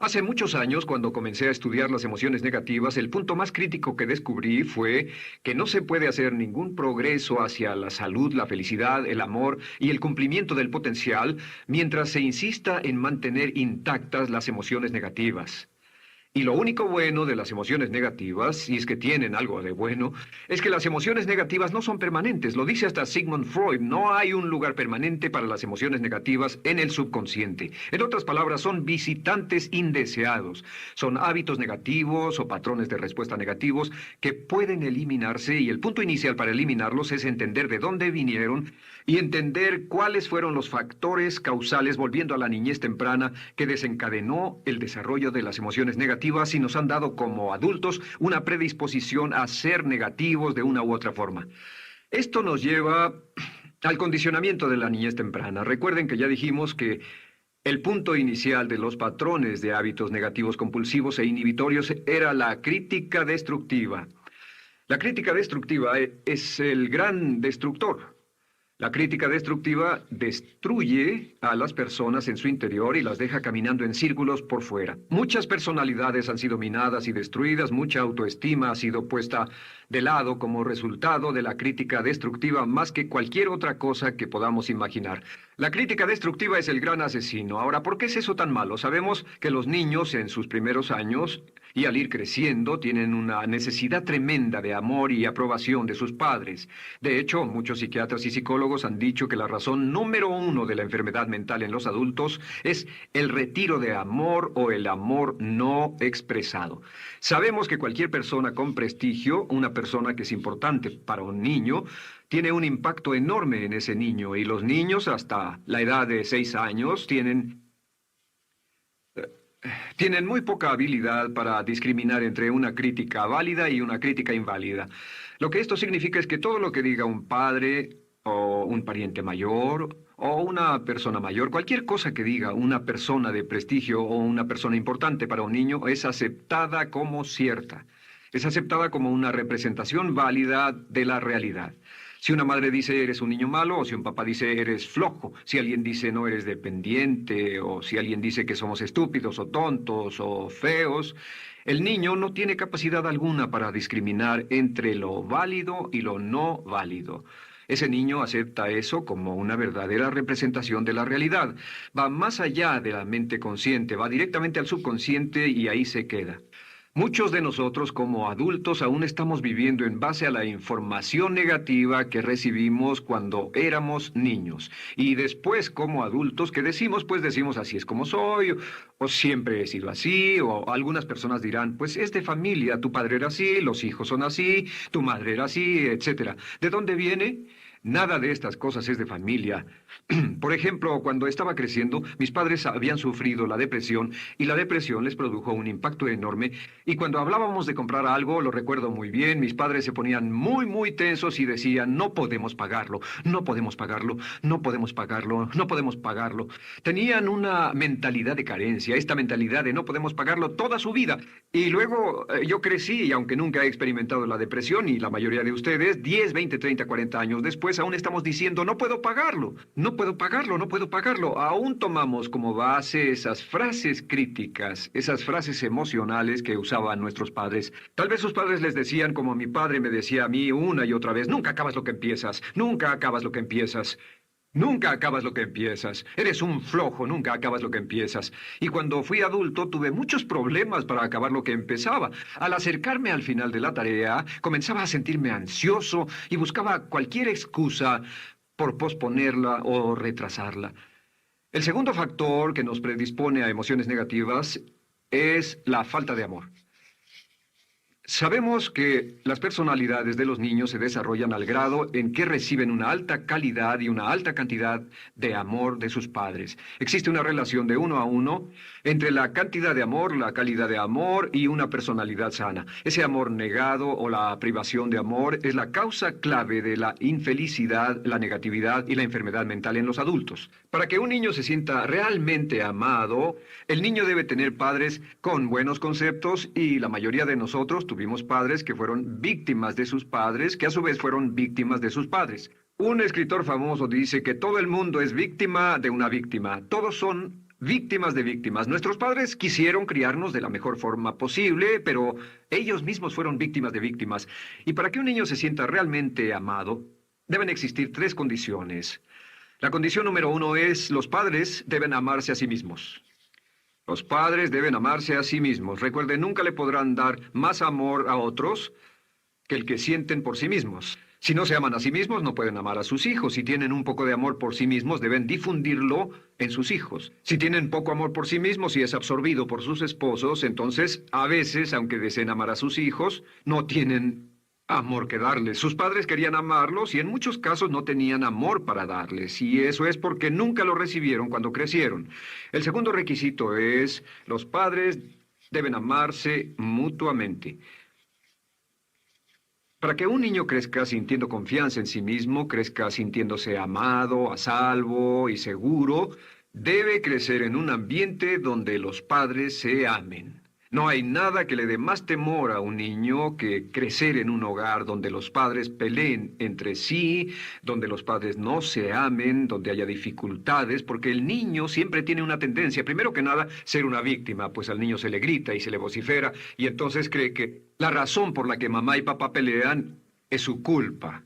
Hace muchos años, cuando comencé a estudiar las emociones negativas, el punto más crítico que descubrí fue que no se puede hacer ningún progreso hacia la salud, la felicidad, el amor y el cumplimiento del potencial mientras se insista en mantener intactas las emociones negativas. Y lo único bueno de las emociones negativas, si es que tienen algo de bueno, es que las emociones negativas no son permanentes. Lo dice hasta Sigmund Freud, no hay un lugar permanente para las emociones negativas en el subconsciente. En otras palabras, son visitantes indeseados. Son hábitos negativos o patrones de respuesta negativos que pueden eliminarse y el punto inicial para eliminarlos es entender de dónde vinieron y entender cuáles fueron los factores causales, volviendo a la niñez temprana, que desencadenó el desarrollo de las emociones negativas y nos han dado como adultos una predisposición a ser negativos de una u otra forma. Esto nos lleva al condicionamiento de la niñez temprana. Recuerden que ya dijimos que el punto inicial de los patrones de hábitos negativos compulsivos e inhibitorios era la crítica destructiva. La crítica destructiva es el gran destructor. La crítica destructiva destruye a las personas en su interior y las deja caminando en círculos por fuera. Muchas personalidades han sido minadas y destruidas, mucha autoestima ha sido puesta de lado como resultado de la crítica destructiva más que cualquier otra cosa que podamos imaginar. La crítica destructiva es el gran asesino. Ahora, ¿por qué es eso tan malo? Sabemos que los niños en sus primeros años y al ir creciendo tienen una necesidad tremenda de amor y aprobación de sus padres. De hecho, muchos psiquiatras y psicólogos han dicho que la razón número uno de la enfermedad mental en los adultos es el retiro de amor o el amor no expresado. Sabemos que cualquier persona con prestigio, una persona que es importante para un niño, tiene un impacto enorme en ese niño, y los niños hasta la edad de 6 años tienen muy poca habilidad para discriminar entre una crítica válida y una crítica inválida. Lo que esto significa es que todo lo que diga un padre o un pariente mayor o una persona mayor, cualquier cosa que diga una persona de prestigio o una persona importante para un niño es aceptada como cierta. Es aceptada como una representación válida de la realidad. Si una madre dice eres un niño malo, o si un papá dice eres flojo, si alguien dice no eres dependiente, o si alguien dice que somos estúpidos o tontos o feos, el niño no tiene capacidad alguna para discriminar entre lo válido y lo no válido. Ese niño acepta eso como una verdadera representación de la realidad. Va más allá de la mente consciente, va directamente al subconsciente y ahí se queda. Muchos de nosotros como adultos aún estamos viviendo en base a la información negativa que recibimos cuando éramos niños. Y después como adultos, ¿qué decimos? Pues decimos así es como soy, o siempre he sido así, o algunas personas dirán, pues es de familia, tu padre era así, los hijos son así, tu madre era así, etcétera. ¿De dónde viene? Nada de estas cosas es de familia. Por ejemplo, cuando estaba creciendo, mis padres habían sufrido la depresión y la depresión les produjo un impacto enorme. Y cuando hablábamos de comprar algo, lo recuerdo muy bien, mis padres se ponían muy tensos y decían, no podemos pagarlo, no podemos pagarlo, no podemos pagarlo, no podemos pagarlo. Tenían una mentalidad de carencia, esta mentalidad de no podemos pagarlo toda su vida. Y luego yo crecí y aunque nunca he experimentado la depresión y la mayoría de ustedes, 10, 20, 30, 40 años después, aún estamos diciendo, no puedo pagarlo, no puedo pagarlo, no puedo pagarlo. Aún tomamos como base esas frases críticas, esas frases emocionales que usaban nuestros padres. Tal vez sus padres les decían como mi padre me decía a mí una y otra vez, nunca acabas lo que empiezas, nunca acabas lo que empiezas. Nunca acabas lo que empiezas. Eres un flojo, nunca acabas lo que empiezas. Y cuando fui adulto tuve muchos problemas para acabar lo que empezaba. Al acercarme al final de la tarea, comenzaba a sentirme ansioso y buscaba cualquier excusa por posponerla o retrasarla. El segundo factor que nos predispone a emociones negativas es la falta de amor. Sabemos que las personalidades de los niños se desarrollan al grado en que reciben una alta calidad y una alta cantidad de amor de sus padres. Existe una relación de 1 a 1 entre la cantidad de amor, la calidad de amor y una personalidad sana. Ese amor negado o la privación de amor es la causa clave de la infelicidad, la negatividad y la enfermedad mental en los adultos. Para que un niño se sienta realmente amado, el niño debe tener padres con buenos conceptos y la mayoría de nosotros tuvimos padres que fueron víctimas de sus padres, que a su vez fueron víctimas de sus padres. Un escritor famoso dice que todo el mundo es víctima de una víctima. Todos son víctimas de víctimas. Nuestros padres quisieron criarnos de la mejor forma posible, pero ellos mismos fueron víctimas de víctimas. Y para que un niño se sienta realmente amado, deben existir tres condiciones. La condición número uno es: los padres deben amarse a sí mismos. Los padres deben amarse a sí mismos. Recuerden, nunca le podrán dar más amor a otros que el que sienten por sí mismos. Si no se aman a sí mismos, no pueden amar a sus hijos. Si tienen un poco de amor por sí mismos, deben difundirlo en sus hijos. Si tienen poco amor por sí mismos y es absorbido por sus esposos, entonces, a veces, aunque deseen amar a sus hijos, no tienen amor que darles. Sus padres querían amarlos y en muchos casos no tenían amor para darles. Y eso es porque nunca lo recibieron cuando crecieron. El segundo requisito es: los padres deben amarse mutuamente. Para que un niño crezca sintiendo confianza en sí mismo, crezca sintiéndose amado, a salvo y seguro, debe crecer en un ambiente donde los padres se amen. No hay nada que le dé más temor a un niño que crecer en un hogar donde los padres peleen entre sí, donde los padres no se amen, donde haya dificultades, porque el niño siempre tiene una tendencia, primero que nada, ser una víctima, pues al niño se le grita y se le vocifera, y entonces cree que la razón por la que mamá y papá pelean es su culpa.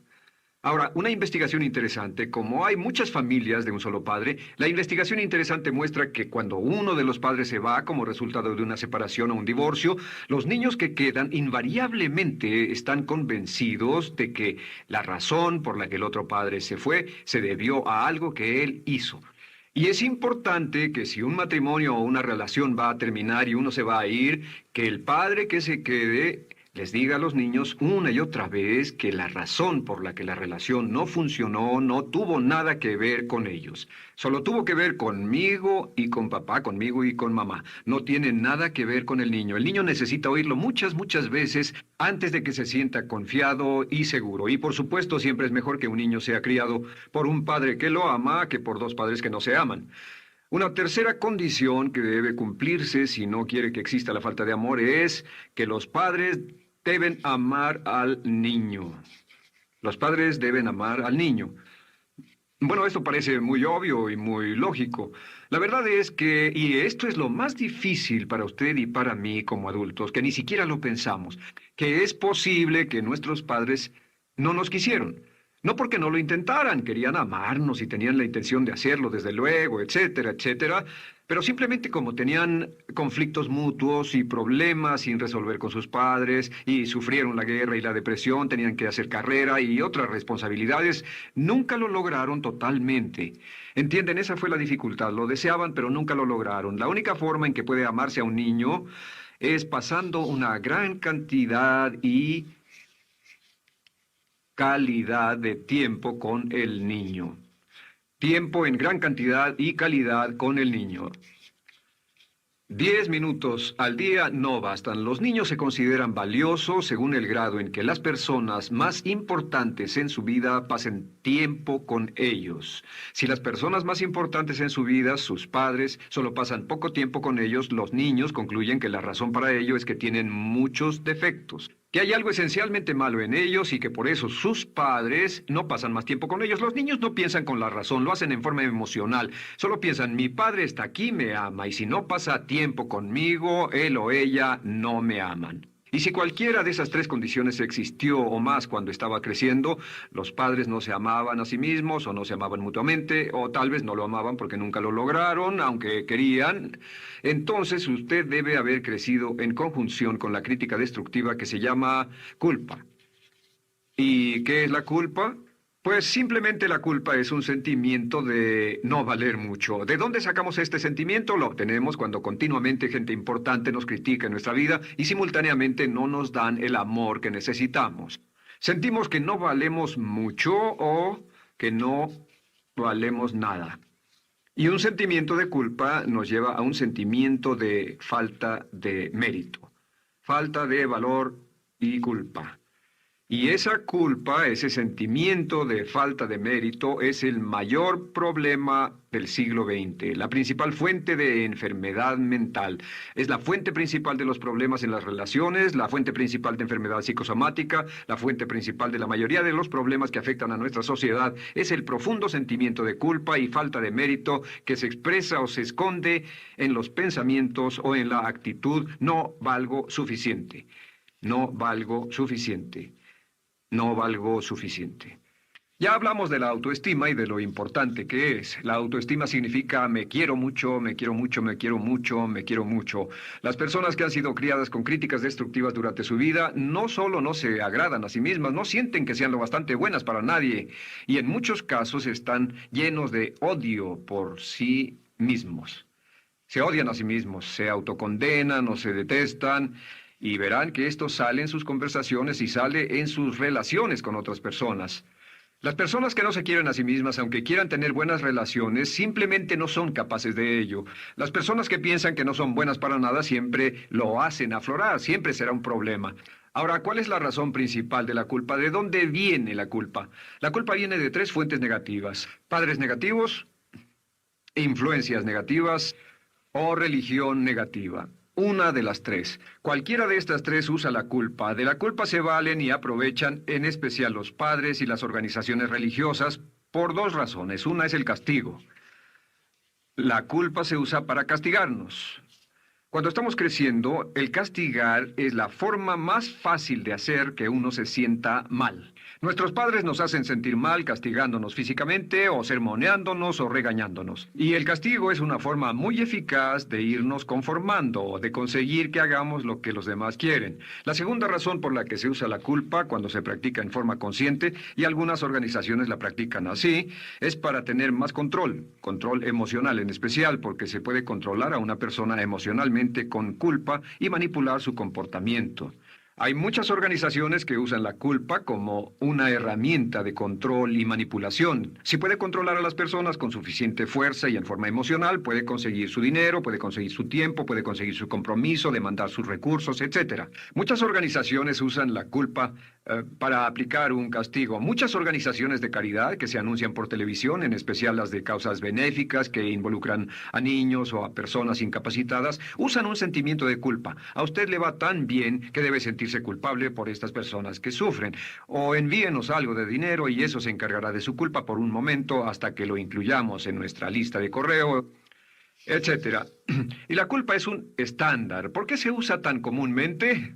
Ahora, una investigación interesante: como hay muchas familias de un solo padre, la investigación interesante muestra que cuando uno de los padres se va como resultado de una separación o un divorcio, los niños que quedan invariablemente están convencidos de que la razón por la que el otro padre se fue se debió a algo que él hizo. Y es importante que si un matrimonio o una relación va a terminar y uno se va a ir, que el padre que se quede les diga a los niños una y otra vez que la razón por la que la relación no funcionó no tuvo nada que ver con ellos. Solo tuvo que ver conmigo y con papá, conmigo y con mamá. No tiene nada que ver con el niño. El niño necesita oírlo muchas, muchas veces antes de que se sienta confiado y seguro. Y por supuesto, siempre es mejor que un niño sea criado por un padre que lo ama que por dos padres que no se aman. Una tercera condición que debe cumplirse si no quiere que exista la falta de amor es que los padres deben amar al niño. Los padres deben amar al niño. Bueno, esto parece muy obvio y muy lógico. La verdad es que, y esto es lo más difícil para usted y para mí como adultos, que ni siquiera lo pensamos, que es posible que nuestros padres no nos quisieron. No porque no lo intentaran, querían amarnos y tenían la intención de hacerlo, desde luego, etcétera, etcétera, pero simplemente como tenían conflictos mutuos y problemas sin resolver con sus padres, y sufrieron la guerra y la depresión, tenían que hacer carrera y otras responsabilidades, nunca lo lograron totalmente. ¿Entienden? Esa fue la dificultad. Lo deseaban, pero nunca lo lograron. La única forma en que puede amarse a un niño es pasando una gran cantidad y calidad de tiempo con el niño. Tiempo en gran cantidad y calidad con el niño. 10 minutos al día no bastan. Los niños se consideran valiosos según el grado en que las personas más importantes en su vida pasen tiempo con ellos. Si las personas más importantes en su vida, sus padres, solo pasan poco tiempo con ellos, los niños concluyen que la razón para ello es que tienen muchos defectos, que hay algo esencialmente malo en ellos y que por eso sus padres no pasan más tiempo con ellos. Los niños no piensan con la razón, lo hacen en forma emocional. Solo piensan: mi padre está aquí, me ama, y si no pasa tiempo conmigo, él o ella no me aman. Y si cualquiera de esas tres condiciones existió o más cuando estaba creciendo, los padres no se amaban a sí mismos o no se amaban mutuamente, o tal vez no lo amaban porque nunca lo lograron, aunque querían, entonces usted debe haber crecido en conjunción con la crítica destructiva que se llama culpa. ¿Y qué es la culpa? Pues simplemente la culpa es un sentimiento de no valer mucho. ¿De dónde sacamos este sentimiento? Lo obtenemos cuando continuamente gente importante nos critica en nuestra vida y simultáneamente no nos dan el amor que necesitamos. Sentimos que no valemos mucho o que no valemos nada. Y un sentimiento de culpa nos lleva a un sentimiento de falta de mérito, falta de valor y culpa. Y esa culpa, ese sentimiento de falta de mérito, es el mayor problema del siglo XX, la principal fuente de enfermedad mental. Es la fuente principal de los problemas en las relaciones, la fuente principal de enfermedad psicosomática, la fuente principal de la mayoría de los problemas que afectan a nuestra sociedad. Es el profundo sentimiento de culpa y falta de mérito que se expresa o se esconde en los pensamientos o en la actitud: no valgo suficiente, no valgo suficiente. No valgo suficiente. Ya hablamos de la autoestima y de lo importante que es. La autoestima significa me quiero mucho, me quiero mucho, me quiero mucho, me quiero mucho. Las personas que han sido criadas con críticas destructivas durante su vida no solo no se agradan a sí mismas, no sienten que sean lo bastante buenas para nadie, y en muchos casos están llenos de odio por sí mismos. Se odian a sí mismos, se autocondenan o se detestan. Y verán que esto sale en sus conversaciones y sale en sus relaciones con otras personas. Las personas que no se quieren a sí mismas, aunque quieran tener buenas relaciones, simplemente no son capaces de ello. Las personas que piensan que no son buenas para nada siempre lo hacen aflorar, siempre será un problema. Ahora, ¿cuál es la razón principal de la culpa? ¿De dónde viene la culpa? La culpa viene de tres fuentes negativas: padres negativos, influencias negativas o religión negativa. Una de las tres. Cualquiera de estas tres usa la culpa. De la culpa se valen y aprovechan, en especial los padres y las organizaciones religiosas, por dos razones. Una es el castigo. La culpa se usa para castigarnos. Cuando estamos creciendo, el castigar es la forma más fácil de hacer que uno se sienta mal. Nuestros padres nos hacen sentir mal castigándonos físicamente o sermoneándonos o regañándonos. Y el castigo es una forma muy eficaz de irnos conformando o de conseguir que hagamos lo que los demás quieren. La segunda razón por la que se usa la culpa cuando se practica en forma consciente, y algunas organizaciones la practican así, es para tener más control emocional en especial, porque se puede controlar a una persona emocionalmente con culpa y manipular su comportamiento. Hay muchas organizaciones que usan la culpa como una herramienta de control y manipulación. Si puede controlar a las personas con suficiente fuerza y en forma emocional, puede conseguir su dinero, puede conseguir su tiempo, puede conseguir su compromiso, demandar sus recursos, etc. Muchas organizaciones usan la culpa para aplicar un castigo. Muchas organizaciones de caridad que se anuncian por televisión, en especial las de causas benéficas que involucran a niños o a personas incapacitadas, usan un sentimiento de culpa. A usted le va tan bien que debe sentirse culpable por estas personas que sufren. O envíenos algo de dinero y eso se encargará de su culpa por un momento hasta que lo incluyamos en nuestra lista de correo, etcétera. Y la culpa es un estándar. ¿Por qué se usa tan comúnmente?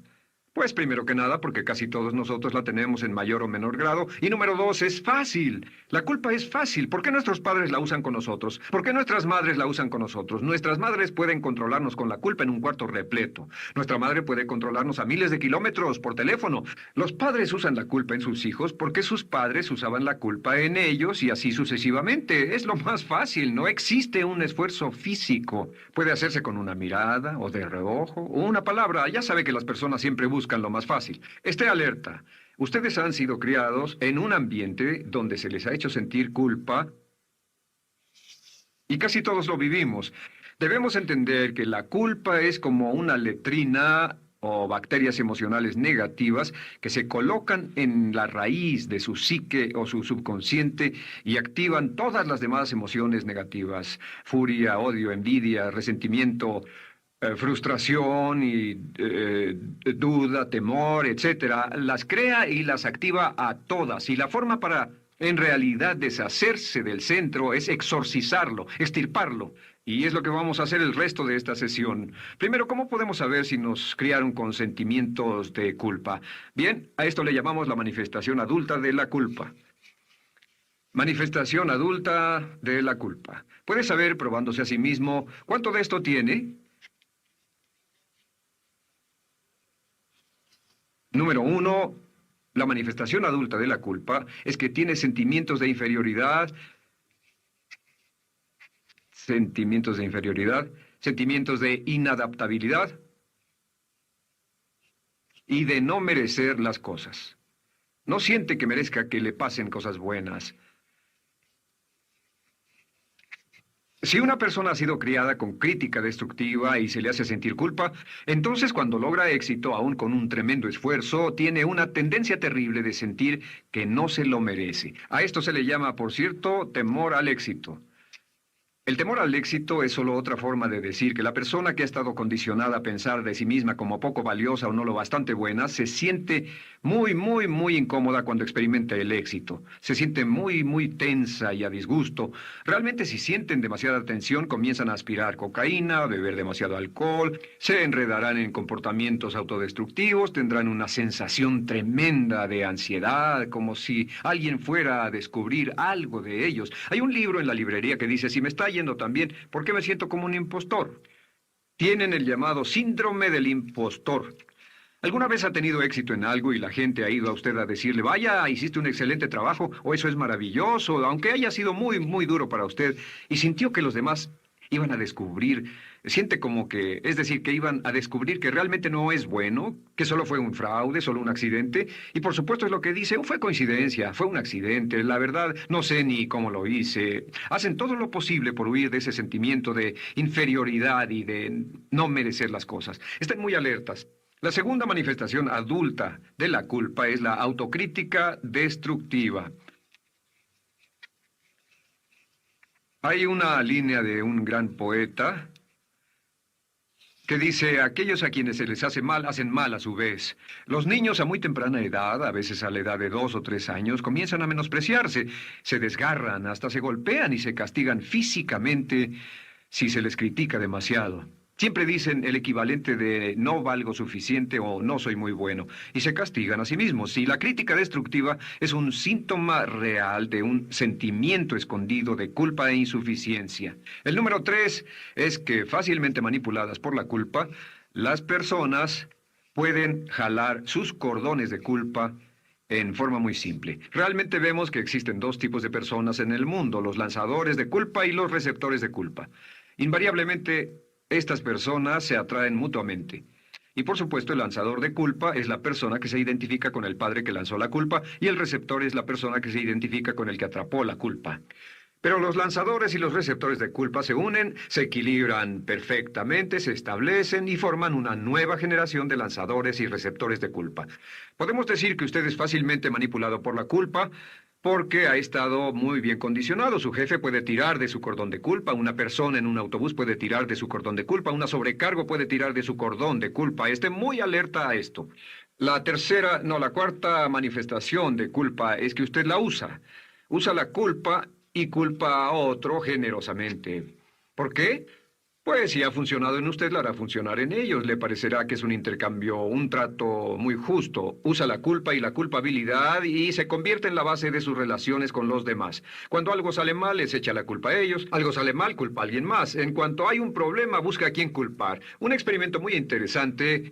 Pues primero que nada porque casi todos nosotros la tenemos en mayor o menor grado. Y número dos, es fácil. La culpa es fácil. ¿Por qué nuestros padres la usan con nosotros? ¿Por qué nuestras madres la usan con nosotros? Nuestras madres pueden controlarnos con la culpa en un cuarto repleto. Nuestra madre puede controlarnos a miles de kilómetros por teléfono. Los padres usan la culpa en sus hijos porque sus padres usaban la culpa en ellos y así sucesivamente. Es lo más fácil. No existe un esfuerzo físico. Puede hacerse con una mirada o de reojo o una palabra. Ya sabe que las personas siempre buscan lo más fácil. Esté alerta. Ustedes han sido criados en un ambiente donde se les ha hecho sentir culpa y casi todos lo vivimos. Debemos entender que la culpa es como una letrina o bacterias emocionales negativas que se colocan en la raíz de su psique o su subconsciente y activan todas las demás emociones negativas: furia, odio, envidia, resentimiento, frustración y duda, temor, etcétera. Las crea y las activa a todas. Y la forma para, en realidad, deshacerse del centro es exorcizarlo, extirparlo. Y es lo que vamos a hacer el resto de esta sesión. Primero, ¿cómo podemos saber si nos criaron con sentimientos de culpa? Bien, a esto le llamamos la manifestación adulta de la culpa. Manifestación adulta de la culpa. Puede saber, probándose a sí mismo, cuánto de esto tiene. Número uno, la manifestación adulta de la culpa es que tiene sentimientos de inferioridad, sentimientos de inadaptabilidad y de no merecer las cosas. No siente que merezca que le pasen cosas buenas. Si una persona ha sido criada con crítica destructiva y se le hace sentir culpa, entonces cuando logra éxito, aun con un tremendo esfuerzo, tiene una tendencia terrible de sentir que no se lo merece. A esto se le llama, por cierto, temor al éxito. El temor al éxito es solo otra forma de decir que la persona que ha estado condicionada a pensar de sí misma como poco valiosa o no lo bastante buena, se siente muy incómoda cuando experimenta el éxito. Se siente muy tensa y a disgusto. Realmente si sienten demasiada tensión, comienzan a aspirar cocaína, a beber demasiado alcohol, se enredarán en comportamientos autodestructivos, tendrán una sensación tremenda de ansiedad, como si alguien fuera a descubrir algo de ellos. Hay un libro en la librería que dice, si me está yendo tan bien, ¿por qué me siento como un impostor? Tienen el llamado síndrome del impostor. ¿Alguna vez ha tenido éxito en algo y la gente ha ido a usted a decirle, vaya, hiciste un excelente trabajo, o eso es maravilloso, aunque haya sido muy duro para usted, y sintió que los demás iban a descubrir, siente como que, es decir, que iban a descubrir que realmente no es bueno, que solo fue un fraude, solo un accidente, y por supuesto es lo que dice, fue coincidencia, fue un accidente, la verdad, no sé ni cómo lo hice. Hacen todo lo posible por huir de ese sentimiento de inferioridad y de no merecer las cosas. Estén muy alertas. La segunda manifestación adulta de la culpa es la autocrítica destructiva. Hay una línea de un gran poeta que dice, aquellos a quienes se les hace mal, hacen mal a su vez. Los niños a muy temprana edad, a veces a la edad de 2 o 3 años, comienzan a menospreciarse, se desgarran, hasta se golpean y se castigan físicamente si se les critica demasiado. Siempre dicen el equivalente de no valgo suficiente o no soy muy bueno, y se castigan a sí mismos. Y la crítica destructiva es un síntoma real de un sentimiento escondido de culpa e insuficiencia. El número 3 es que fácilmente manipuladas por la culpa, las personas pueden jalar sus cordones de culpa en forma muy simple. Realmente vemos que existen dos tipos de personas en el mundo, los lanzadores de culpa y los receptores de culpa. Invariablemente, estas personas se atraen mutuamente. Y por supuesto, el lanzador de culpa es la persona que se identifica con el padre que lanzó la culpa y el receptor es la persona que se identifica con el que atrapó la culpa. Pero los lanzadores y los receptores de culpa se unen, se equilibran perfectamente, se establecen y forman una nueva generación de lanzadores y receptores de culpa. Podemos decir que usted es fácilmente manipulado por la culpa, porque ha estado muy bien condicionado. Su jefe puede tirar de su cordón de culpa, una persona en un autobús puede tirar de su cordón de culpa, una sobrecargo puede tirar de su cordón de culpa. Esté muy alerta a esto. La cuarta manifestación de culpa es que usted la usa. Usa la culpa y culpa a otro generosamente. ¿Por qué? Pues si ha funcionado en usted, la hará funcionar en ellos. Le parecerá que es un intercambio, un trato muy justo. Usa la culpa y la culpabilidad y se convierte en la base de sus relaciones con los demás. Cuando algo sale mal, les echa la culpa a ellos. Algo sale mal, culpa a alguien más. En cuanto hay un problema, busca a quién culpar. Un experimento muy interesante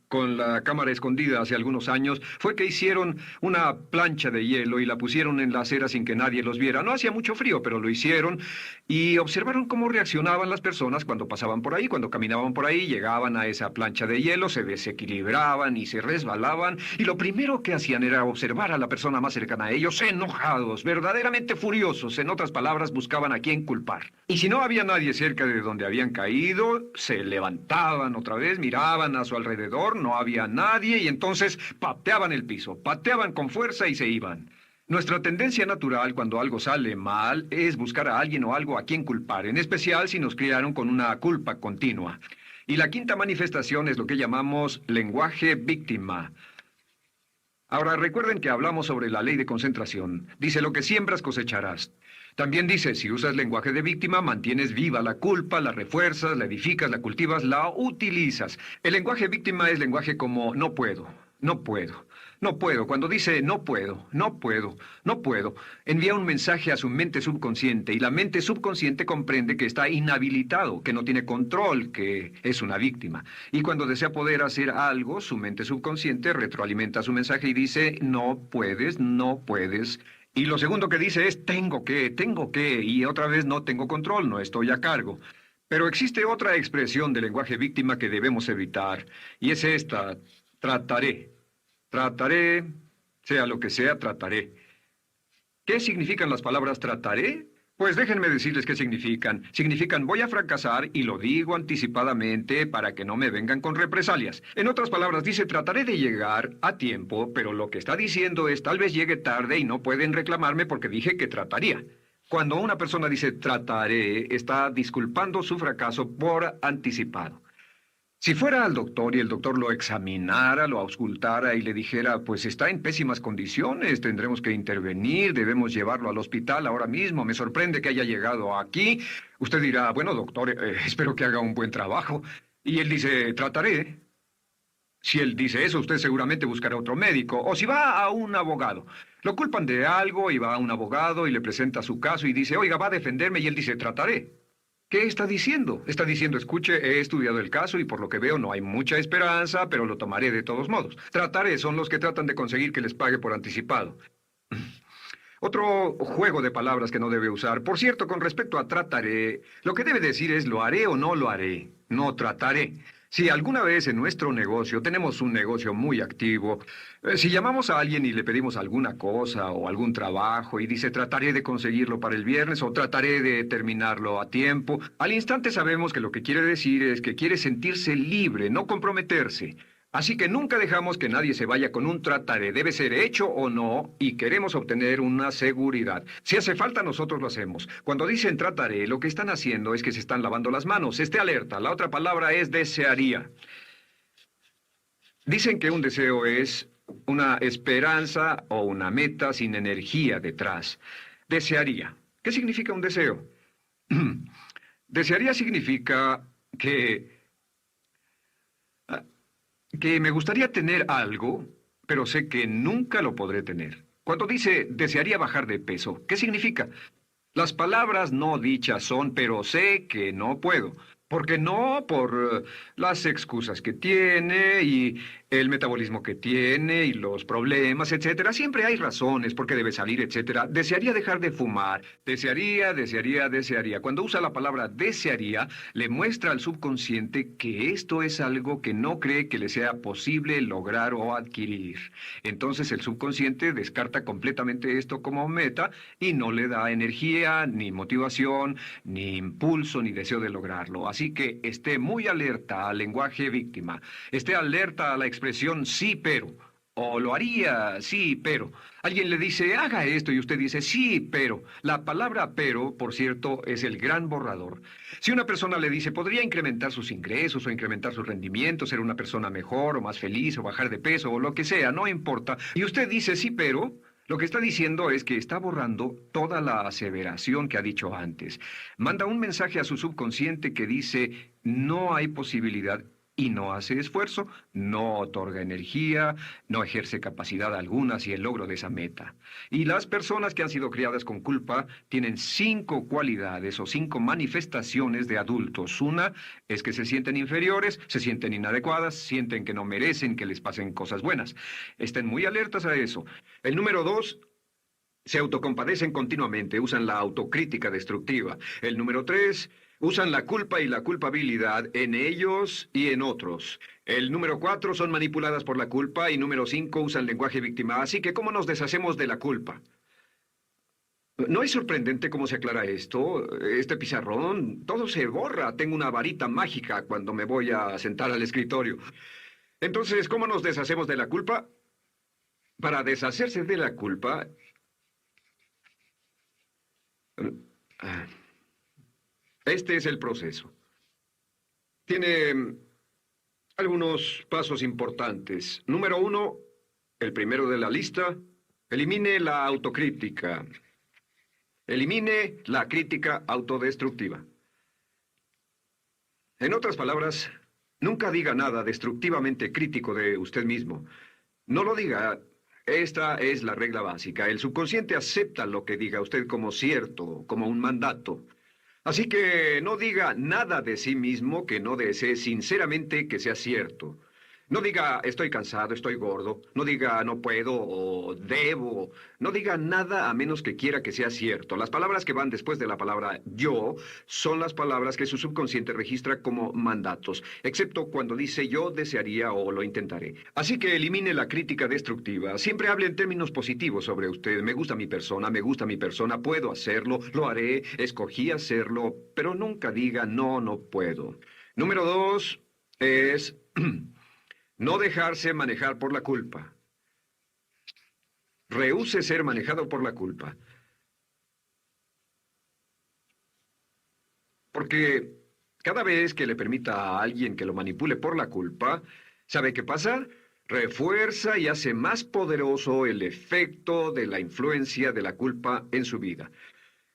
con la cámara escondida hace algunos años, fue que hicieron una plancha de hielo y la pusieron en la acera sin que nadie los viera. No hacía mucho frío, pero lo hicieron y observaron cómo reaccionaban las personas cuando pasaban por ahí, cuando caminaban por ahí, llegaban a esa plancha de hielo, se desequilibraban y se resbalaban y lo primero que hacían era observar a la persona más cercana a ellos, enojados, verdaderamente furiosos. En otras palabras, buscaban a quién culpar. Y si no había nadie cerca de donde habían caído, se levantaban otra vez, miraban a su alrededor, no había nadie y entonces pateaban el piso, pateaban con fuerza y se iban. Nuestra tendencia natural cuando algo sale mal es buscar a alguien o algo a quien culpar, en especial si nos criaron con una culpa continua. Y la quinta manifestación es lo que llamamos lenguaje víctima. Ahora recuerden que hablamos sobre la ley de concentración. Dice lo que siembras cosecharás. También dice, si usas lenguaje de víctima, mantienes viva la culpa, la refuerzas, la edificas, la cultivas, la utilizas. El lenguaje víctima es lenguaje como no puedo, no puedo, no puedo. Cuando dice no puedo, no puedo, no puedo, envía un mensaje a su mente subconsciente y la mente subconsciente comprende que está inhabilitado, que no tiene control, que es una víctima. Y cuando desea poder hacer algo, su mente subconsciente retroalimenta su mensaje y dice no puedes, no puedes. Y lo segundo que dice es tengo que, y otra vez no tengo control, no estoy a cargo. Pero existe otra expresión del lenguaje víctima que debemos evitar, y es esta, trataré. Trataré, sea lo que sea, trataré. ¿Qué significan las palabras trataré? Pues déjenme decirles qué significan. Significan voy a fracasar y lo digo anticipadamente para que no me vengan con represalias. En otras palabras, dice trataré de llegar a tiempo, pero lo que está diciendo es tal vez llegue tarde y no pueden reclamarme porque dije que trataría. Cuando una persona dice trataré, está disculpando su fracaso por anticipado. Si fuera al doctor y el doctor lo examinara, lo auscultara y le dijera, pues está en pésimas condiciones, tendremos que intervenir, debemos llevarlo al hospital ahora mismo, me sorprende que haya llegado aquí, usted dirá, bueno, doctor, espero que haga un buen trabajo. Y él dice, trataré. Si él dice eso, usted seguramente buscará otro médico. O si va a un abogado. Lo culpan de algo y va a un abogado y le presenta su caso y dice, oiga, va a defenderme y él dice, trataré. ¿Qué está diciendo? Está diciendo, escuche, he estudiado el caso y por lo que veo no hay mucha esperanza, pero lo tomaré de todos modos. Trataré son los que tratan de conseguir que les pague por anticipado. Otro juego de palabras que no debe usar. Por cierto, con respecto a trataré, lo que debe decir es lo haré o no lo haré. No trataré. Si alguna vez en nuestro negocio, tenemos un negocio muy activo, si llamamos a alguien y le pedimos alguna cosa o algún trabajo y dice trataré de conseguirlo para el viernes o trataré de terminarlo a tiempo, al instante sabemos que lo que quiere decir es que quiere sentirse libre, no comprometerse. Así que nunca dejamos que nadie se vaya con un trataré. Debe ser hecho o no y queremos obtener una seguridad. Si hace falta, nosotros lo hacemos. Cuando dicen trataré, lo que están haciendo es que se están lavando las manos. Esté alerta. La otra palabra es desearía. Dicen que un deseo es una esperanza o una meta sin energía detrás. Desearía. ¿Qué significa un deseo? Desearía significa que me gustaría tener algo, pero sé que nunca lo podré tener. Cuando dice desearía bajar de peso, ¿qué significa? Las palabras no dichas son, pero sé que no puedo. ¿Por qué no? Por las excusas que tiene y el metabolismo que tiene y los problemas, etcétera. Siempre hay razones por qué debe salir, etcétera. Desearía dejar de fumar. Desearía. Cuando usa la palabra desearía, le muestra al subconsciente que esto es algo que no cree que le sea posible lograr o adquirir. Entonces el subconsciente descarta completamente esto como meta y no le da energía, ni motivación, ni impulso, ni deseo de lograrlo. Así que esté muy alerta al lenguaje víctima. Esté alerta a la expresión sí, pero. O lo haría, sí, pero. Alguien le dice, haga esto, y usted dice, sí, pero. La palabra pero, por cierto, es el gran borrador. Si una persona le dice, podría incrementar sus ingresos o incrementar su rendimiento, ser una persona mejor o más feliz o bajar de peso o lo que sea, no importa. Y usted dice, sí, pero. Lo que está diciendo es que está borrando toda la aseveración que ha dicho antes. Manda un mensaje a su subconsciente que dice, no hay posibilidad y no hace esfuerzo, no otorga energía, no ejerce capacidad alguna hacia el logro de esa meta. Y las personas que han sido criadas con culpa tienen 5 cualidades o 5 manifestaciones de adultos. Una es que se sienten inferiores, se sienten inadecuadas, sienten que no merecen que les pasen cosas buenas. Estén muy alertas a eso. El número 2, se autocompadecen continuamente, usan la autocrítica destructiva. El número 3, usan la culpa y la culpabilidad en ellos y en otros. El número 4, son manipuladas por la culpa y número 5, usan lenguaje víctima. Así que, ¿cómo nos deshacemos de la culpa? ¿No es sorprendente cómo se aclara esto? Este pizarrón, todo se borra. Tengo una varita mágica cuando me voy a sentar al escritorio. Entonces, ¿cómo nos deshacemos de la culpa? Para deshacerse de la culpa... Este es el proceso. Tiene algunos pasos importantes. Número 1, el primero de la lista, elimine la autocrítica. Elimine la crítica autodestructiva. En otras palabras, nunca diga nada destructivamente crítico de usted mismo. No lo diga. Esta es la regla básica. El subconsciente acepta lo que diga usted como cierto, como un mandato. Así que no diga nada de sí mismo que no desee sinceramente que sea cierto. No diga estoy cansado, estoy gordo. No diga no puedo o debo. No diga nada a menos que quiera que sea cierto. Las palabras que van después de la palabra yo son las palabras que su subconsciente registra como mandatos, excepto cuando dice yo desearía o lo intentaré. Así que elimine la crítica destructiva. Siempre hable en términos positivos sobre usted. Me gusta mi persona, me gusta mi persona, puedo hacerlo, lo haré, escogí hacerlo, pero nunca diga no, no puedo. Número dos es no dejarse manejar por la culpa. Rehúse ser manejado por la culpa. Porque cada vez que le permita a alguien que lo manipule por la culpa, ¿sabe qué pasa? Refuerza y hace más poderoso el efecto de la influencia de la culpa en su vida.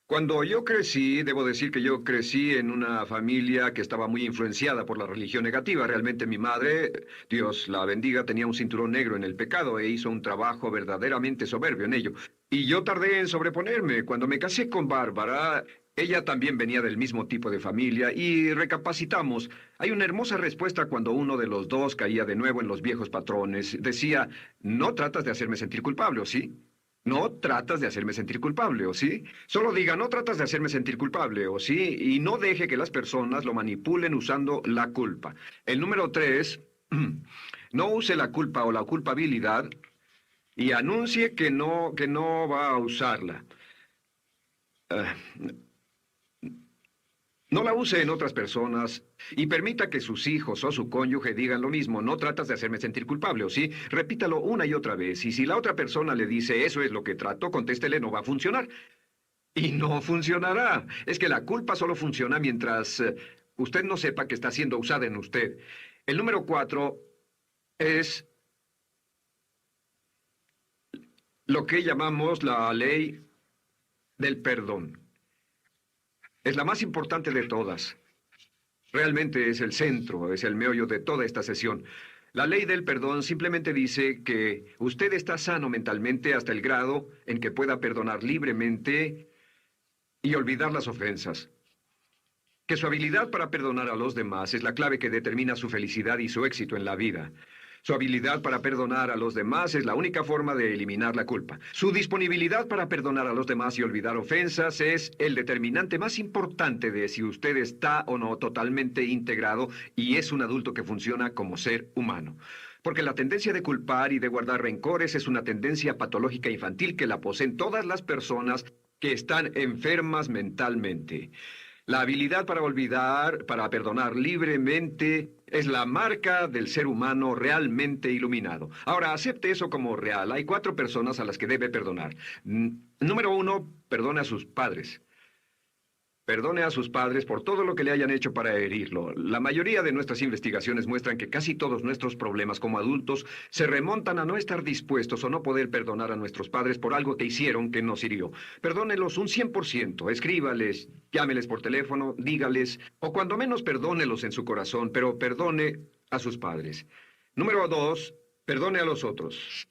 Cuando yo crecí, debo decir que yo crecí en una familia que estaba muy influenciada por la religión negativa. Realmente mi madre, Dios la bendiga, tenía un cinturón negro en el pecado e hizo un trabajo verdaderamente soberbio en ello. Y yo tardé en sobreponerme. Cuando me casé con Bárbara, ella también venía del mismo tipo de familia y recapacitamos. Hay una hermosa respuesta cuando uno de los dos caía de nuevo en los viejos patrones. Decía, no tratas de hacerme sentir culpable, ¿o sí? No tratas de hacerme sentir culpable, ¿o sí? Solo diga, no tratas de hacerme sentir culpable, ¿o sí? Y no deje que las personas lo manipulen usando la culpa. El número tres, no use la culpa o la culpabilidad y anuncie que no va a usarla. Ah, no la use en otras personas y permita que sus hijos o su cónyuge digan lo mismo. No tratas de hacerme sentir culpable, ¿o sí? Repítalo una y otra vez. Y si la otra persona le dice eso es lo que trato, contéstele no va a funcionar. Y no funcionará. Es que la culpa solo funciona mientras usted no sepa que está siendo usada en usted. El número cuatro es lo que llamamos la ley del perdón. Es la más importante de todas. Realmente es el centro, es el meollo de toda esta sesión. La ley del perdón simplemente dice que usted está sano mentalmente hasta el grado en que pueda perdonar libremente y olvidar las ofensas. Que su habilidad para perdonar a los demás es la clave que determina su felicidad y su éxito en la vida. Su habilidad para perdonar a los demás es la única forma de eliminar la culpa. Su disponibilidad para perdonar a los demás y olvidar ofensas es el determinante más importante de si usted está o no totalmente integrado y es un adulto que funciona como ser humano. Porque la tendencia de culpar y de guardar rencores es una tendencia patológica infantil que la poseen todas las personas que están enfermas mentalmente. La habilidad para olvidar, para perdonar libremente, es la marca del ser humano realmente iluminado. Ahora, acepte eso como real. Hay 4 personas a las que debe perdonar. Número 1, perdone a sus padres. Perdone a sus padres por todo lo que le hayan hecho para herirlo. La mayoría de nuestras investigaciones muestran que casi todos nuestros problemas como adultos se remontan a no estar dispuestos o no poder perdonar a nuestros padres por algo que hicieron que nos hirió. Perdónelos un 100%, escríbales, llámeles por teléfono, dígales, o cuando menos perdónelos en su corazón, pero perdone a sus padres. Número 2, perdone a los otros.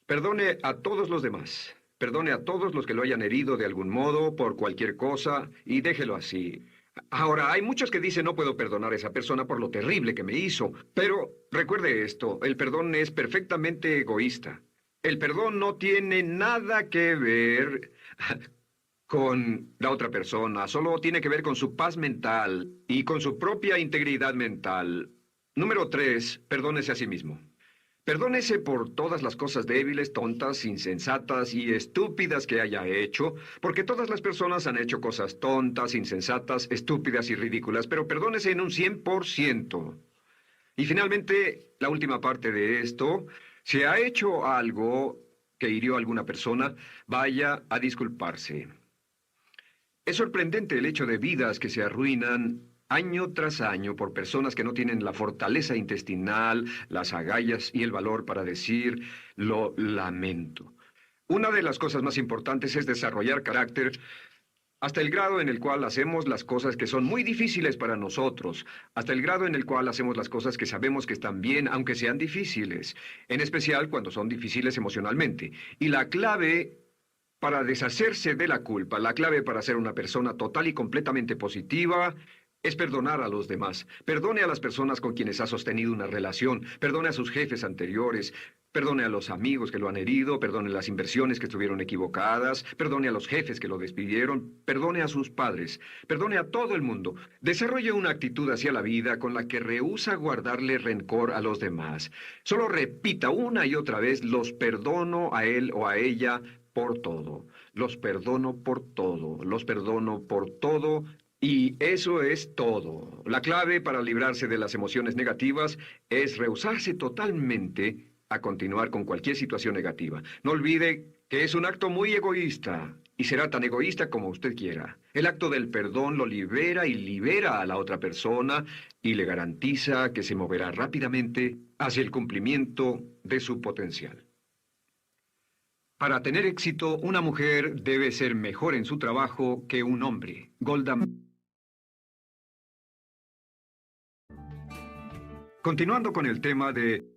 Perdone a todos los demás. Perdone a todos los que lo hayan herido de algún modo, por cualquier cosa, y déjelo así. Ahora, hay muchos que dicen no puedo perdonar a esa persona por lo terrible que me hizo, pero recuerde esto, el perdón es perfectamente egoísta. El perdón no tiene nada que ver con la otra persona, solo tiene que ver con su paz mental y con su propia integridad mental. Número 3, perdónese a sí mismo. Perdónese por todas las cosas débiles, tontas, insensatas y estúpidas que haya hecho, porque todas las personas han hecho cosas tontas, insensatas, estúpidas y ridículas, pero perdónese en un 100%. Y finalmente, la última parte de esto, si ha hecho algo que hirió a alguna persona, vaya a disculparse. Es sorprendente el hecho de vidas que se arruinan año tras año por personas que no tienen la fortaleza intestinal, las agallas y el valor para decir lo lamento. Una de las cosas más importantes es desarrollar carácter hasta el grado en el cual hacemos las cosas que son muy difíciles para nosotros, hasta el grado en el cual hacemos las cosas que sabemos que están bien, aunque sean difíciles, en especial cuando son difíciles emocionalmente. Y la clave para deshacerse de la culpa, la clave para ser una persona total y completamente positiva, es perdonar a los demás. Perdone a las personas con quienes ha sostenido una relación. Perdone a sus jefes anteriores. Perdone a los amigos que lo han herido. Perdone las inversiones que estuvieron equivocadas. Perdone a los jefes que lo despidieron. Perdone a sus padres. Perdone a todo el mundo. Desarrolle una actitud hacia la vida con la que rehúsa guardarle rencor a los demás. Solo repita una y otra vez: los perdono a él o a ella por todo. Los perdono por todo. Los perdono por todo. Y eso es todo. La clave para librarse de las emociones negativas es rehusarse totalmente a continuar con cualquier situación negativa. No olvide que es un acto muy egoísta y será tan egoísta como usted quiera. El acto del perdón lo libera y libera a la otra persona y le garantiza que se moverá rápidamente hacia el cumplimiento de su potencial. Para tener éxito, una mujer debe ser mejor en su trabajo que un hombre. Golda. Continuando con el tema de...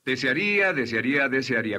Desearía.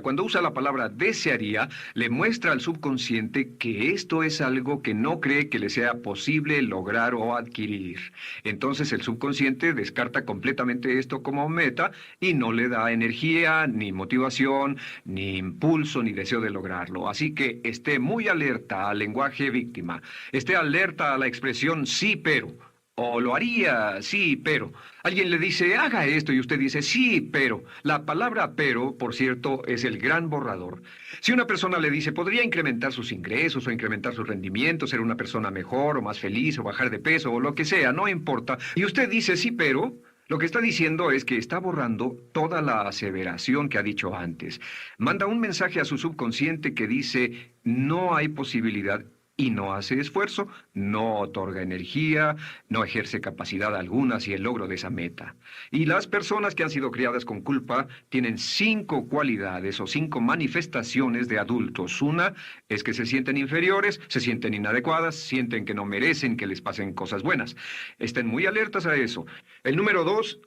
Cuando usa la palabra desearía, le muestra al subconsciente que esto es algo que no cree que le sea posible lograr o adquirir. Entonces el subconsciente descarta completamente esto como meta y no le da energía, ni motivación, ni impulso, ni deseo de lograrlo. Así que esté muy alerta al lenguaje víctima. Esté alerta a la expresión sí, pero. O lo haría, sí, pero. Alguien le dice, haga esto, y usted dice, sí, pero. La palabra pero, por cierto, es el gran borrador. Si una persona le dice, podría incrementar sus ingresos o incrementar su rendimiento, ser una persona mejor o más feliz o bajar de peso o lo que sea, no importa. Y usted dice, sí, pero. Lo que está diciendo es que está borrando toda la aseveración que ha dicho antes. Manda un mensaje a su subconsciente que dice, no hay posibilidad. Y no hace esfuerzo, no otorga energía, no ejerce capacidad alguna hacia el logro de esa meta. Y las personas que han sido criadas con culpa tienen 5 cualidades o 5 manifestaciones de adultos. Una es que se sienten inferiores, se sienten inadecuadas, sienten que no merecen que les pasen cosas buenas. Estén muy alertas a eso. El número 2...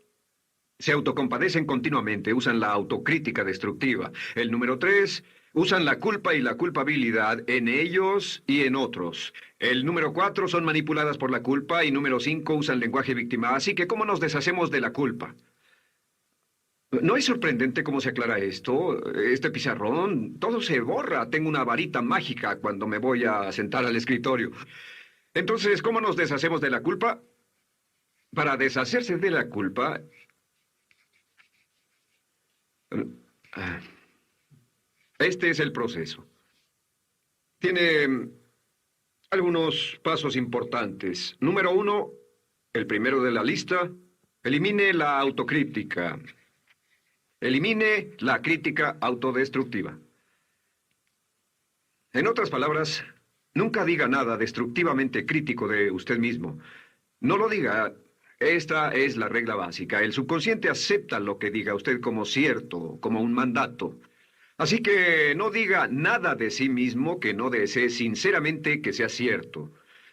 se autocompadecen continuamente, usan la autocrítica destructiva. El número 3... usan la culpa y la culpabilidad en ellos y en otros. El número 4, son manipuladas por la culpa. Y número 5, usan lenguaje víctima. Así que, ¿cómo nos deshacemos de la culpa? ¿No es sorprendente cómo se aclara esto? Este pizarrón, todo se borra. Tengo una varita mágica cuando me voy a sentar al escritorio. Entonces, ¿cómo nos deshacemos de la culpa? Para deshacerse de la culpa... este es el proceso. Tiene algunos pasos importantes. Número 1, el primero de la lista, elimine la autocrítica. Elimine la crítica autodestructiva. En otras palabras, nunca diga nada destructivamente crítico de usted mismo. No lo diga. Esta es la regla básica. El subconsciente acepta lo que diga usted como cierto, como un mandato. Así que no diga nada de sí mismo que no desee sinceramente que sea cierto.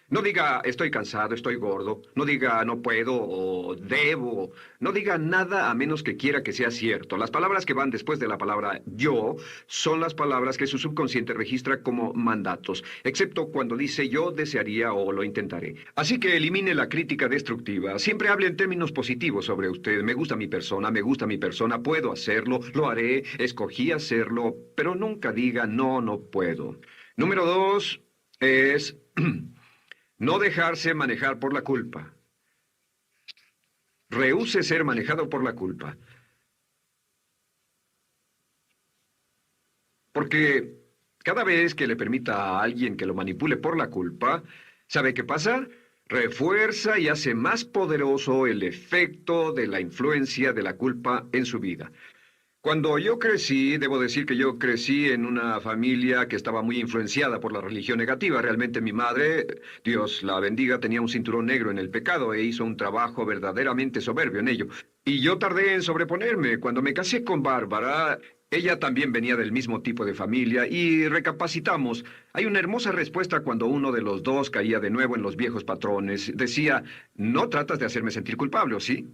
No diga, estoy cansado, estoy gordo. No diga, no puedo o debo. No diga nada a menos que quiera que sea cierto. Las palabras que van después de la palabra yo son las palabras que su subconsciente registra como mandatos, excepto cuando dice yo desearía o lo intentaré. Así que elimine la crítica destructiva. Siempre hable en términos positivos sobre usted. Me gusta mi persona, puedo hacerlo, lo haré, escogí hacerlo, pero nunca diga no, no puedo. Número 2 es... no dejarse manejar por la culpa. Rehúse ser manejado por la culpa. Porque cada vez que le permita a alguien que lo manipule por la culpa, ¿sabe qué pasa? Refuerza y hace más poderoso el efecto de la influencia de la culpa en su vida. Cuando yo crecí, debo decir que yo crecí en una familia que estaba muy influenciada por la religión negativa. Realmente mi madre, Dios la bendiga, tenía un cinturón negro en el pecado e hizo un trabajo verdaderamente soberbio en ello. Y yo tardé en sobreponerme. Cuando me casé con Bárbara, Ella también venía del mismo tipo de familia y recapacitamos. Hay una hermosa respuesta cuando uno de los dos caía de nuevo en los viejos patrones. Decía, no tratas de hacerme sentir culpable, ¿o sí?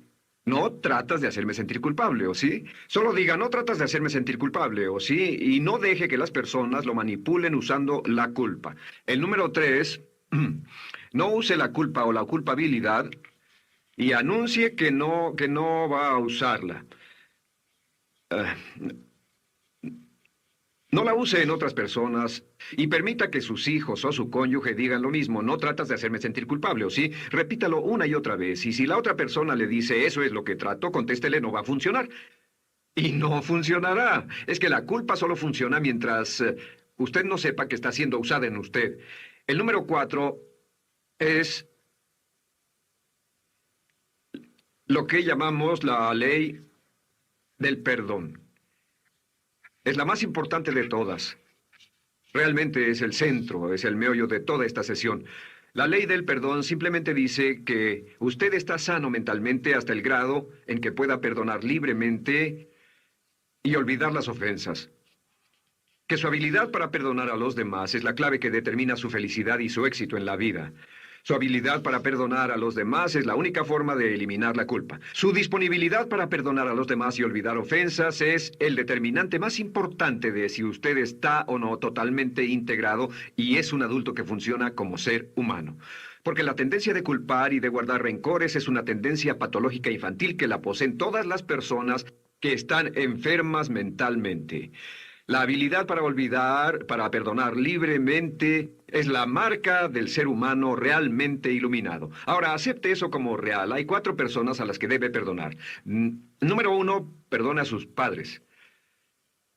No tratas de hacerme sentir culpable, ¿o sí? Solo diga, no tratas de hacerme sentir culpable, ¿o sí? Y no deje que las personas lo manipulen usando la culpa. El número 3, no use la culpa o la culpabilidad y anuncie que no va a usarla. Ah, no la use en otras personas y permita que sus hijos o su cónyuge digan lo mismo. No tratas de hacerme sentir culpable, ¿o sí? Repítalo una y otra vez. Y si la otra persona le dice eso es lo que trato, contéstele no va a funcionar. Y no funcionará. Es que la culpa solo funciona mientras usted no sepa que está siendo usada en usted. El número 4 es lo que llamamos la ley del perdón. Es la más importante de todas. Realmente es el centro, es el meollo de toda esta sesión. La ley del perdón simplemente dice que usted está sano mentalmente hasta el grado en que pueda perdonar libremente y olvidar las ofensas. Que su habilidad para perdonar a los demás es la clave que determina su felicidad y su éxito en la vida. Su habilidad para perdonar a los demás es la única forma de eliminar la culpa. Su disponibilidad para perdonar a los demás y olvidar ofensas es el determinante más importante de si usted está o no totalmente integrado y es un adulto que funciona como ser humano. Porque la tendencia de culpar y de guardar rencores es una tendencia patológica infantil que la poseen todas las personas que están enfermas mentalmente. La habilidad para olvidar, para perdonar libremente, es la marca del ser humano realmente iluminado. Ahora, acepte eso como real. Hay 4 personas a las que debe perdonar. Número 1, perdone a sus padres.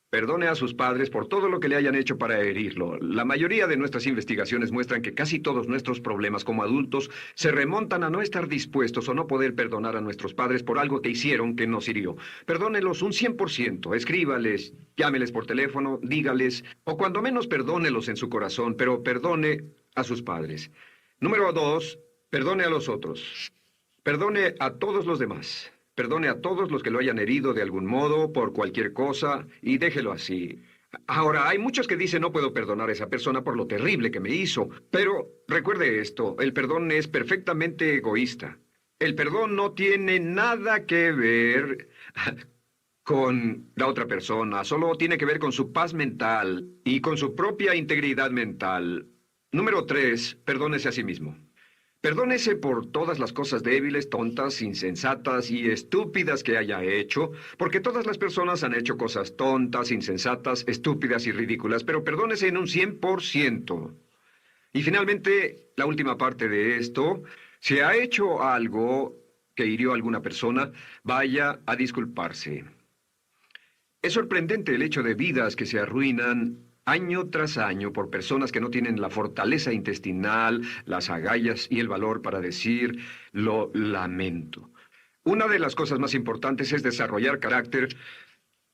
Perdone a sus padres por todo lo que le hayan hecho para herirlo. La mayoría de nuestras investigaciones muestran que casi todos nuestros problemas como adultos se remontan a no estar dispuestos o no poder perdonar a nuestros padres por algo que hicieron que nos hirió. Perdónelos un 100%, escríbales, llámeles por teléfono, dígales, o cuando menos perdónelos en su corazón, pero perdone a sus padres. Número 2, perdone a los otros. Perdone a todos los demás. Perdone a todos los que lo hayan herido de algún modo, por cualquier cosa, y déjelo así. Ahora, hay muchos que dicen no puedo perdonar a esa persona por lo terrible que me hizo, pero recuerde esto, el perdón es perfectamente egoísta. El perdón no tiene nada que ver con la otra persona, solo tiene que ver con su paz mental y con su propia integridad mental. Número 3, perdónese a sí mismo. Perdónese por todas las cosas débiles, tontas, insensatas y estúpidas que haya hecho, porque todas las personas han hecho cosas tontas, insensatas, estúpidas y ridículas, pero perdónese en un 100%. Y finalmente, la última parte de esto, si ha hecho algo que hirió a alguna persona, vaya a disculparse. Es sorprendente el hecho de vidas que se arruinan año tras año por personas que no tienen la fortaleza intestinal, las agallas y el valor para decir lo lamento. Una de las cosas más importantes es desarrollar carácter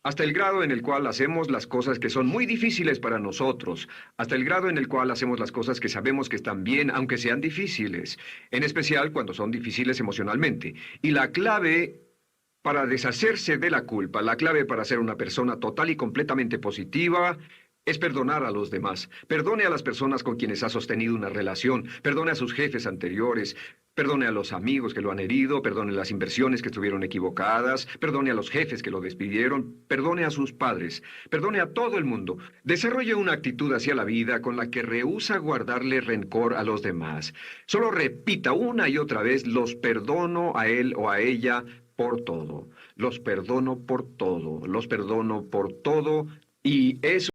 hasta el grado en el cual hacemos las cosas que son muy difíciles para nosotros, hasta el grado en el cual hacemos las cosas que sabemos que están bien, aunque sean difíciles, en especial cuando son difíciles emocionalmente. Y la clave para deshacerse de la culpa, la clave para ser una persona total y completamente positiva, es perdonar a los demás. Perdone a las personas con quienes ha sostenido una relación. Perdone a sus jefes anteriores. Perdone a los amigos que lo han herido. Perdone las inversiones que estuvieron equivocadas. Perdone a los jefes que lo despidieron. Perdone a sus padres. Perdone a todo el mundo. Desarrolle una actitud hacia la vida con la que rehúsa guardarle rencor a los demás. Solo repita una y otra vez, los perdono a él o a ella por todo. Los perdono por todo. Los perdono por todo. Y eso